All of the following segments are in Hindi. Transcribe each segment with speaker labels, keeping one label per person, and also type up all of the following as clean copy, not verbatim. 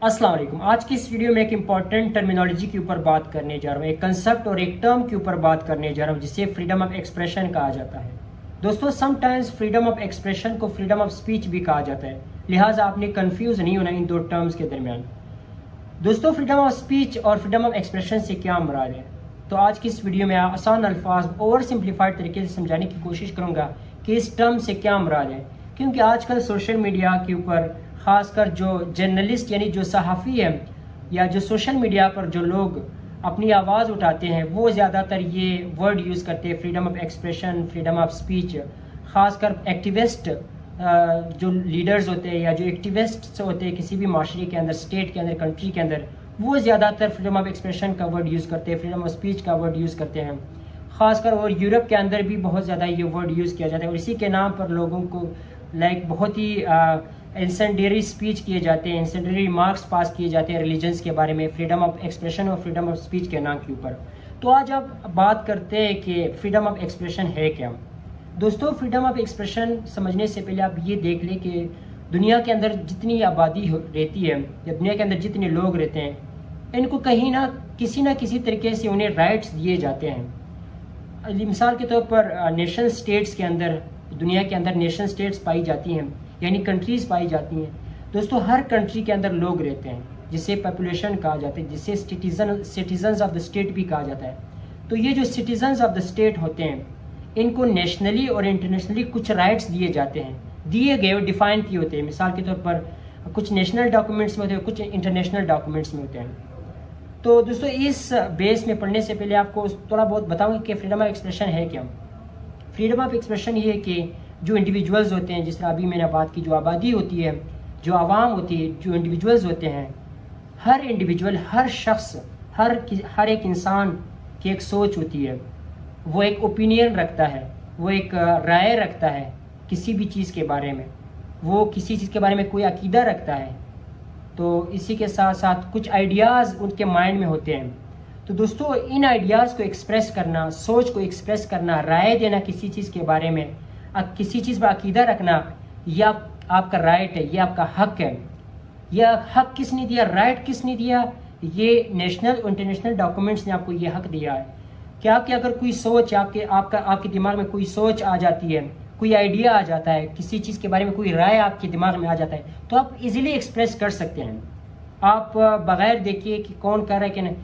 Speaker 1: अस्सलाम वालेकुम। आज की इस वीडियो में एक इंपॉर्टेंट टर्मिनोलॉजी के ऊपर बात करने जा रहा हूँ, एक कंसेप्ट और एक टर्म के ऊपर बात करने जा रहा हूँ जिसे फ्रीडम ऑफ एक्सप्रेशन कहा जाता है। दोस्तों, समटाइम्स फ्रीडम ऑफ एक्सप्रेशन को फ्रीडम ऑफ स्पीच भी कहा जाता है, लिहाजा आपने कंफ्यूज नहीं होना इन दो टर्म्स के दरमियान। दोस्तों, फ्रीडम ऑफ स्पीच और फ्रीडम ऑफ एक्सप्रेशन से क्या मुराद है, तो आज की इस वीडियो में आसान अल्फाज ओवर सिंप्लीफाइड तरीके से समझाने की कोशिश करूँगा कि इस टर्म से क्या मुराद है। क्योंकि आजकल सोशल मीडिया के ऊपर खासकर जो जर्नलिस्ट यानी जो सहाफ़ी है या जो सोशल मीडिया पर जो लोग अपनी आवाज़ उठाते हैं वो ज़्यादातर ये वर्ड यूज़ करते हैं, freedom of expression, freedom of speech. खासकर एक्टिविस्ट जो लीडर्स होते हैं या जो एक्टिविस्ट होते हैं किसी भी माशरे के अंदर, स्टेट के अंदर, कंट्री के अंदर, वो ज़्यादातर फ्रीडम ऑफ एक्सप्रेशन का वर्ड यूज़ करते हैं, फ्रीडम ऑफ स्पीच का वर्ड यूज़ करते हैं। खासकर और यूरोप के अंदर भी बहुत ज़्यादा ये वर्ड यूज़ किया जाता है और इसी के नाम पर लोगों को बहुत ही इंसेंडियरी स्पीच किए जाते हैं, इंसेंडियरी रिमार्क्स पास किए जाते हैं रिलीजन्स के बारे में, फ्रीडम ऑफ एक्सप्रेशन और फ्रीडम ऑफ स्पीच के नाम के ऊपर। तो आज आप बात करते हैं कि फ्रीडम ऑफ एक्सप्रेशन है क्या। दोस्तों, फ्रीडम ऑफ एक्सप्रेशन समझने से पहले आप ये देख लें कि दुनिया के अंदर जितनी आबादी रहती है या दुनिया के अंदर जितने लोग रहते हैं, इनको कहीं ना किसी तरीके से उन्हें राइट्स दिए जाते हैं। मिसाल के तौर पर नेशन स्टेट्स के अंदर, दुनिया के अंदर नेशन स्टेट्स पाई जाती हैं यानी कंट्रीज पाई जाती हैं। दोस्तों, हर कंट्री के अंदर लोग रहते हैं जिसे पॉपुलेशन कहा जाता है, जिसे सिटीजन्स ऑफ द स्टेट भी कहा जाता है। तो ये जो सिटीजन्स ऑफ द स्टेट होते हैं इनको नेशनली और इंटरनेशनली कुछ राइट्स दिए जाते हैं, दिए गए और डिफाइन किए होते हैं। मिसाल के तौर पर कुछ नेशनल डॉक्यूमेंट्स में होते हैं, कुछ इंटरनेशनल डॉक्यूमेंट्स में होते हैं। तो दोस्तों, इस बेस में पढ़ने से पहले आपको थोड़ा बहुत बताऊंगा कि फ्रीडम ऑफ एक्सप्रेशन है क्या। फ्रीडम ऑफ एक्सप्रेशन ये है कि जो इंडिविजुअल्स होते हैं, जिस तरह अभी मैंने बात की, जो आबादी होती है, जो आवाम होती है, जो इंडिविजुअल्स होते हैं, हर इंडिविजुअल, हर शख्स, हर एक इंसान की एक सोच होती है, वो एक ओपिनियन रखता है, वो एक राय रखता है किसी भी चीज़ के बारे में, वो किसी चीज़ के बारे में कोई अकीदा रखता है। तो इसी के साथ साथ कुछ आइडियाज़ उनके माइंड में होते हैं। तो दोस्तों, इन आइडियाज़ को एक्सप्रेस करना, सोच को एक्सप्रेस करना, राय देना किसी चीज़ के बारे में, किसी चीज़ पर अकीदा रखना, यह आपका राइट है, ये आपका हक है। यह हक किसने दिया, राइट किसने दिया? ये नेशनल और इंटरनेशनल डॉक्यूमेंट्स ने आपको ये हक दिया है। क्या कि अगर कोई सोच आपके दिमाग में कोई सोच आ जाती है, कोई आइडिया आ जाता है, किसी चीज़ के बारे में कोई राय आपके दिमाग में आ जाता है, तो आप इजीली एक्सप्रेस कर सकते हैं। आप बगैर देखिए कि कौन कर रहा है कि नहीं।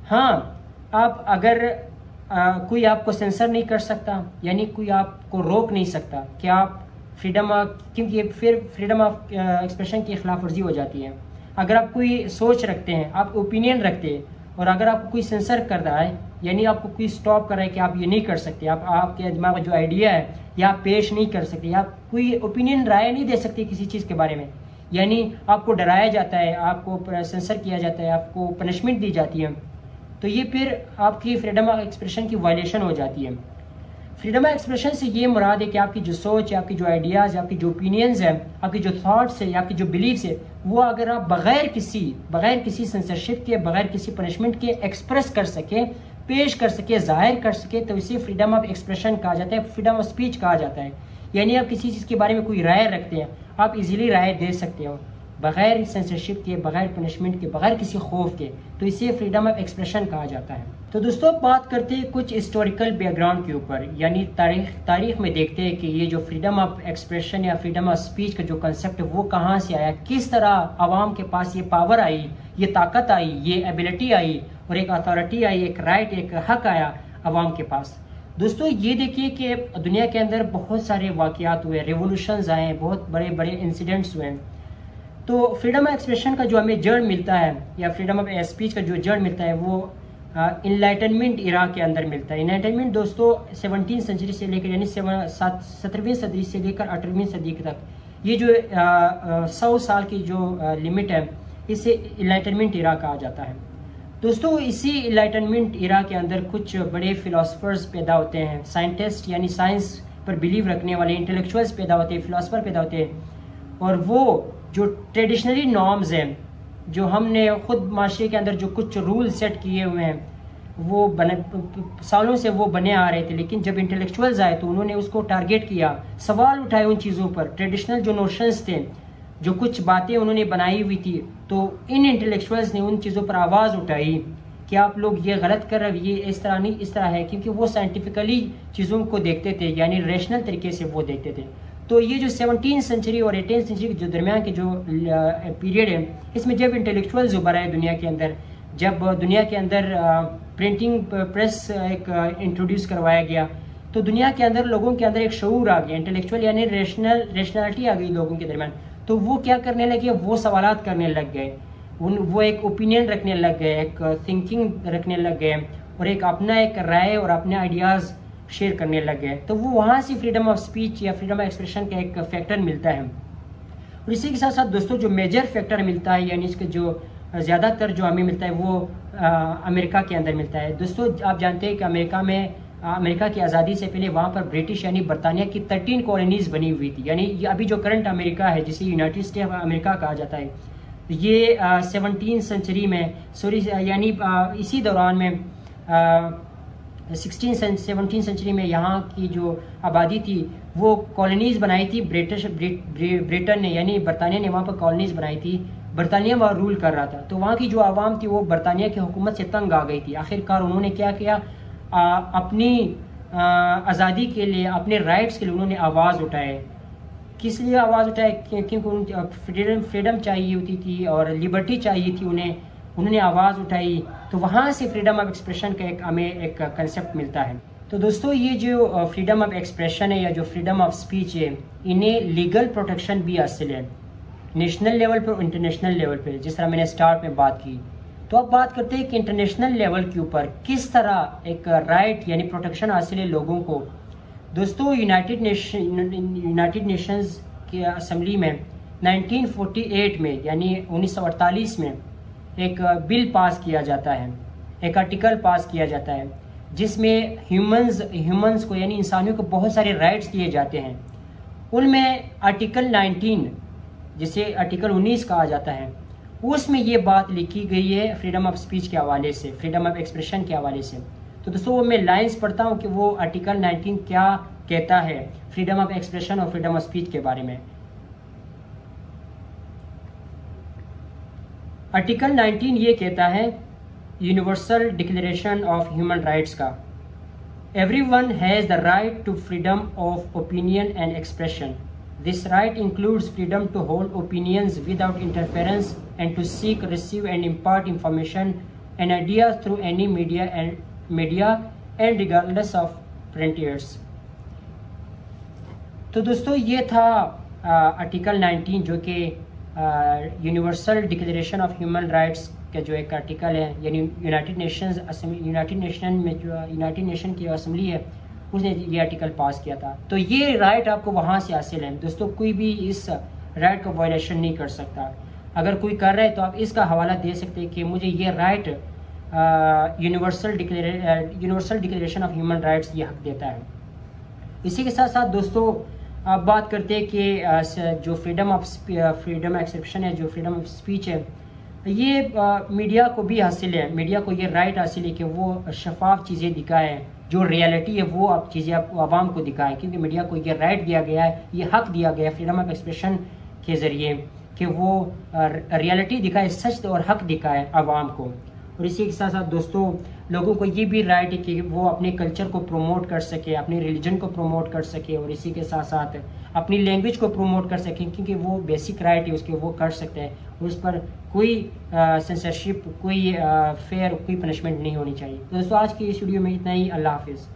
Speaker 1: हाँ, आप अगर कोई आपको सेंसर नहीं कर सकता, यानी कोई आपको रोक नहीं सकता कि आप क्योंकि फिर फ्रीडम ऑफ एक्सप्रेशन की खिलाफ वर्जी हो जाती है। अगर आप कोई सोच रखते हैं, आप ओपिनियन रखते हैं, और अगर आपको कोई सेंसर कर रहा है, यानी आपको कोई स्टॉप कर रहा है कि आप ये नहीं कर सकते, आपके दिमाग में जो आइडिया है या आप पेश नहीं कर सकते, या कोई ओपिनियन राय नहीं दे सकते किसी चीज़ के बारे में, यानी आपको डराया जाता है, आपको सेंसर किया जाता है, आपको पनिशमेंट दी जाती है, तो ये फिर आपकी फ्रीडम ऑफ एक्सप्रेशन की वायलेशन हो जाती है। फ्रीडम ऑफ एक्सप्रेशन से ये मुराद है कि आपकी जो सोच है, आपकी जो आइडियाज़ है, आपकी जो ओपिनियंस है, आपकी जो थॉट्स है, आपकी जो बिलीव्स है, वो अगर आप बगैर किसी सेंसरशिप के, बगैर किसी पनिशमेंट के एक्सप्रेस कर सके, पेश कर सके, जाहिर कर सके, तो इसे फ्रीडम ऑफ एक्सप्रेशन कहा जाता है, फ्रीडम ऑफ स्पीच कहा जाता है। यानी आप किसी चीज़ के बारे में कोई राय रखते हैं, आप इजीली राय दे सकते हो बगैर सेंसरशिप के, बगैर पनिशमेंट के, बगैर किसी खौफ के, तो इसे फ्रीडम ऑफ एक्सप्रेशन कहा जाता है। तो दोस्तों, बात करते हैं कुछ हिस्टोरिकल बैकग्राउंड के ऊपर, यानी तारीख में देखते हैं कि ये जो फ्रीडम ऑफ एक्सप्रेशन या फ्रीडम ऑफ स्पीच का जो कंसेप्ट है वो कहाँ से आया, किस तरह आवाम के पास ये पावर आई, ये ताकत आई, ये एबिलिटी आई, और एक अथॉरिटी आई, एक राइट, एक हक आया आवाम के पास। दोस्तों, ये देखिए कि दुनिया के अंदर बहुत सारे वाक़यात हुए, रेवोल्यूशंस आए, बहुत बड़े बड़े इंसिडेंट्स हुए। तो फ्रीडम ऑफ एक्सप्रेशन का जो हमें जड़ मिलता है या फ्रीडम ऑफ स्पीच का जो जड़ मिलता है वो इनलाइटनमेंट इरा के अंदर मिलता है। इनलाइटनमेंट दोस्तों 17वीं सदी से लेकर, यानी 17वीं सदी से लेकर 18वीं सदी तक, ये जो 100 साल की जो लिमिट है, इसे इनलाइटनमेंट इरा कहा जाता है। दोस्तों, इसी इनलाइटनमेंट इरा के अंदर कुछ बड़े फिलोसफर्स पैदा होते हैं, साइंटिस्ट यानी साइंस पर बिलीव रखने वाले इंटेलेक्चुअल्स पैदा होते हैं, फिलोसफर पैदा होते हैं, और वो जो ट्रेडिशनली नॉर्म्स हैं, जो हमने खुद माशरे के अंदर जो कुछ रूल सेट किए हुए हैं, वो सालों से वो बने आ रहे थे, लेकिन जब इंटेलेक्चुअल्स आए तो उन्होंने उसको टारगेट किया, सवाल उठाए उन चीज़ों पर। ट्रेडिशनल जो नोशंस थे जो कुछ बातें उन्होंने बनाई हुई थी, तो इन इंटेलेक्चुअल्स ने उन चीज़ों पर आवाज़ उठाई कि आप लोग ये गलत कर रहे, ये इस तरह नहीं, इस तरह है, क्योंकि वो साइंटिफिकली चीज़ों को देखते थे, यानी रेशनल तरीके से वो देखते थे। तो ये जो 17वीं सेंचुरी और 18वीं सेंचुरी के जो दरमियान के जो पीरियड है, इसमें जब इंटेलेक्चुअल्स उभर आए दुनिया के अंदर, जब दुनिया के अंदर प्रिंटिंग प्रेस एक इंट्रोड्यूस करवाया गया, तो दुनिया के अंदर लोगों के अंदर एक शऊर आ गया, इंटेलेक्चुअल यानी रेशनैलिटी आ गई लोगों के दरमियान। तो वो क्या करने लगे, वो सवालात करने लग गए, वो एक ओपिनियन रखने लग गए, एक थिंकिंग रखने लग गए, और एक अपना एक राय और अपने आइडियाज़ शेयर करने लग गए। तो वो वहाँ से फ्रीडम ऑफ स्पीच या फ्रीडम ऑफ एक्सप्रेशन का एक फैक्टर मिलता है। और इसी के साथ साथ दोस्तों जो मेजर फैक्टर मिलता है, यानी इसके जो ज़्यादातर जो हमें मिलता है, वो अमेरिका के अंदर मिलता है। दोस्तों आप जानते हैं कि अमेरिका की आज़ादी से पहले वहाँ पर ब्रिटिश यानी बरतानिया की 13 कॉलोनीज़ बनी हुई थी। यानी ये अभी जो करंट अमेरिका है, जिसे यूनाइटेड स्टेट ऑफ अमेरिका कहा जाता है, ये 17वीं सेंचुरी में यानी इसी दौरान में 17वीं सेंचुरी में यहाँ की जो आबादी थी वो कॉलोनीज़ बनाई थी ब्रिटेन ने, यानी बरतानिया ने वहाँ पर कॉलोनीज़ बनाई थी। बरतानिया वहाँ रूल कर रहा था, तो वहाँ की जो आवाम थी वो बरतानिया की हुकूमत से तंग आ गई थी। आखिरकार उन्होंने क्या किया, अपनी आज़ादी के लिए, अपने राइट्स के लिए उन्होंने आवाज़ उठाए। किस लिए आवाज़ उठाए, क्योंकि उनको फ्रीडम चाहिए होती थी और लिबर्टी चाहिए थी उन्होंने आवाज़ उठाई। तो वहाँ से फ्रीडम ऑफ एक्सप्रेशन का हमें एक कंसेप्ट मिलता है। तो दोस्तों ये जो फ्रीडम ऑफ एक्सप्रेशन है या जो फ्रीडम ऑफ स्पीच है, इन्हें लीगल प्रोटेक्शन भी हासिल है नेशनल लेवल पर और इंटरनेशनल लेवल पर, जिस तरह मैंने स्टार्ट में बात की। तो अब बात करते हैं कि इंटरनेशनल लेवल के ऊपर किस तरह एक राइट यानी प्रोटेक्शन हासिल है लोगों को। दोस्तों यूनाइटेड नेशंस की असेंबली में 1948 में यानी 1948 में एक बिल पास किया जाता है, एक आर्टिकल पास किया जाता है, जिसमें ह्यूमंस को यानी इंसानियों को बहुत सारे राइट्स दिए जाते हैं। उनमें आर्टिकल 19 जिसे आर्टिकल 19 कहा जाता है, उसमें ये बात लिखी गई है फ्रीडम ऑफ स्पीच के हवाले से, फ्रीडम ऑफ एक्सप्रेशन के हवाले से। तो दोस्तों वो मैं लाइंस पढ़ता हूँ कि वो आर्टिकल 19 क्या कहता है फ्रीडम ऑफ एक्सप्रेशन और फ्रीडम ऑफ स्पीच के बारे में। आर्टिकल 19 ये कहता है, universal declaration of human rights का, everyone has the right to freedom of opinion and expression. This right includes freedom to hold opinions without interference and to seek, receive and impart information and ideas through any media and regardless of frontiers। तो दोस्तों ये था आर्टिकल 19 जो कि universal declaration of human rights का जो एक आर्टिकल है, यानी यूनाइटेड नेशन की असेंबली है उसने ये आर्टिकल पास किया था। तो ये राइट आपको वहाँ से हासिल है। दोस्तों कोई भी इस राइट का वायलेशन नहीं कर सकता। अगर कोई कर रहा है तो आप इसका हवाला दे सकते हैं कि मुझे ये right universal declaration of human rights ये हक देता है। इसी के साथ साथ दोस्तों आप बात करते हैं कि जो फ्रीडम एक्सप्रेशन है, जो फ्रीडम ऑफ स्पीच है, ये मीडिया को भी हासिल है। मीडिया को ये राइट हासिल है कि वो शफाफ चीज़ें दिखाए, जो रियलिटी है वो आप चीज़ें आप आवाम को दिखाए, क्योंकि मीडिया को ये राइट दिया गया है, ये हक दिया गया है फ्रीडम ऑफ एक्सप्रेशन के ज़रिए कि वो रियलिटी दिखाए, सच और हक दिखाए आवाम को। और इसी के साथ साथ दोस्तों लोगों को ये भी राइट है कि वो अपने कल्चर को प्रमोट कर सके, अपने रिलीजन को प्रमोट कर सके, और इसी के साथ साथ अपनी लैंग्वेज को प्रमोट कर सके, क्योंकि वो बेसिक राइट है उसके, वो कर सकते हैं। उस पर कोई सेंसरशिप, कोई फेयर, कोई पनिशमेंट नहीं होनी चाहिए। तो दोस्तों आज की इस वीडियो में इतना ही। अल्लाह हाफिज़।